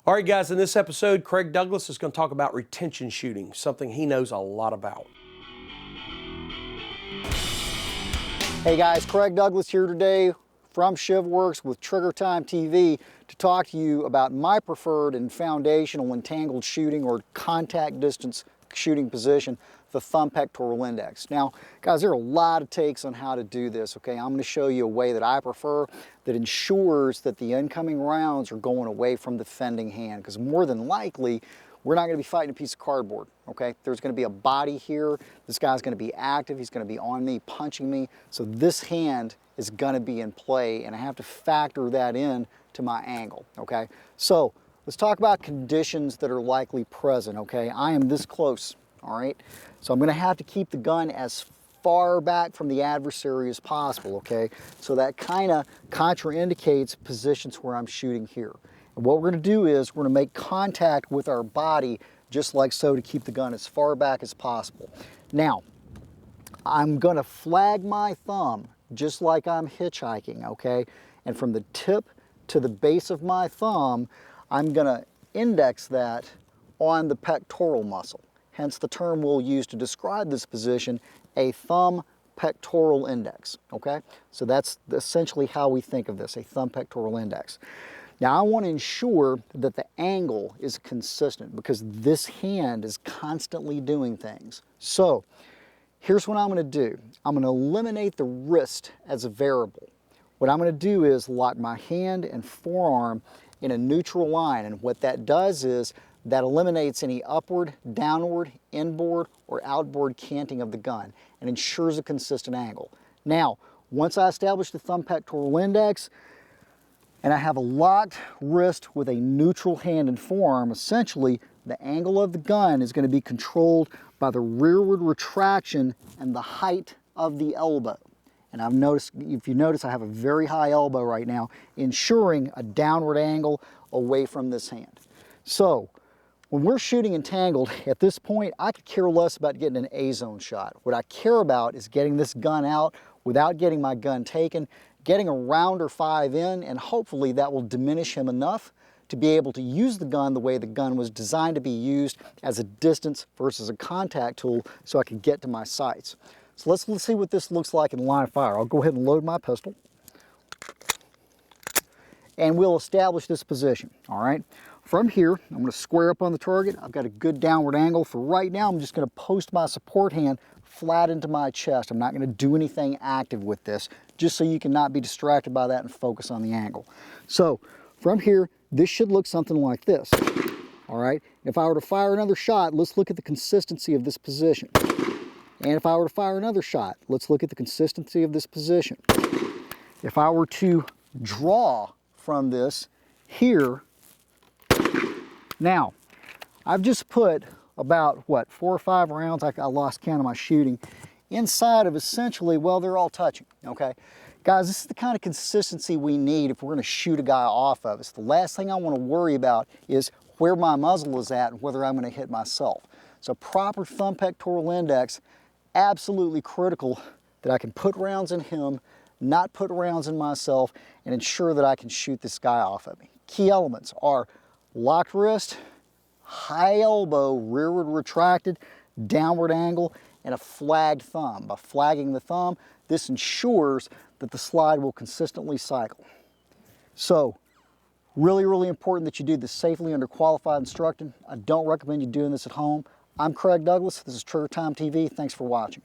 All right, guys, in this episode, Craig Douglas is going to talk about retention shooting, something he knows a lot about. Hey guys, Craig Douglas here today from Shivworks with Trigger Time TV to talk to you about my preferred and foundational entangled shooting or contact distance shooting position, the thumb pectoral index. Now, guys, there are a lot of takes on how to do this, okay? I'm going to show you a way that I prefer that ensures that the incoming rounds are going away from the defending hand, because more than likely, we're not going to be fighting a piece of cardboard, okay? There's going to be a body here. This guy's going to be active. He's going to be on me, punching me. So this hand is going to be in play, and I have to factor that in to my angle, okay? So let's talk about conditions that are likely present, okay? I am this close, all right? So I'm going to have to keep the gun as far back from the adversary as possible, okay? So that kind of contraindicates positions where I'm shooting here. And what we're going to do is we're going to make contact with our body just like so to keep the gun as far back as possible. Now, I'm going to flag my thumb just like I'm hitchhiking, okay? And from the tip to the base of my thumb, I'm going to index that on the pectoral muscle. Hence the term we'll use to describe this position, a thumb pectoral index, okay? So that's essentially how we think of this, a thumb pectoral index. Now I want to ensure that the angle is consistent because this hand is constantly doing things. So here's what I'm going to do. I'm going to eliminate the wrist as a variable. What I'm going to do is lock my hand and forearm in a neutral line, and what that does is that eliminates any upward, downward, inboard, or outboard canting of the gun and ensures a consistent angle. Now, once I establish the thumb pectoral index, and I have a locked wrist with a neutral hand and forearm, essentially the angle of the gun is going to be controlled by the rearward retraction and the height of the elbow. And I've noticed, if you notice, I have a very high elbow right now, ensuring a downward angle away from this hand. So, when we're shooting entangled, at this point, I could care less about getting an A-zone shot. What I care about is getting this gun out without getting my gun taken, getting a round or 5 in, and hopefully that will diminish him enough to be able to use the gun the way the gun was designed to be used as a distance versus a contact tool so I can get to my sights. So let's see what this looks like in line of fire. I'll go ahead and load my pistol. And we'll establish this position, all right? From here, I'm going to square up on the target. I've got a good downward angle. For right now, I'm just going to post my support hand flat into my chest. I'm not going to do anything active with this, just so you can not be distracted by that and focus on the angle. So from here, this should look something like this, all right? If I were to fire another shot, let's look at the consistency of this position. And if I were to fire another shot, let's look at the consistency of this position. If I were to draw from this here, now, I've just put about, what, 4 or 5 rounds, I lost count of my shooting, inside of essentially, well, they're all touching, okay? Guys, this is the kind of consistency we need if we're going to shoot a guy off of us. The last thing I want to worry about is where my muzzle is at and whether I'm going to hit myself. So proper thumb pectoral index, absolutely critical that I can put rounds in him, not put rounds in myself, and ensure that I can shoot this guy off of me. Key elements are locked wrist, high elbow, rearward retracted, downward angle, and a flagged thumb. By flagging the thumb, this ensures that the slide will consistently cycle. So, really, really important that you do this safely under qualified instruction. I don't recommend you doing this at home. I'm Craig Douglas. This is Trigger Time TV. Thanks for watching.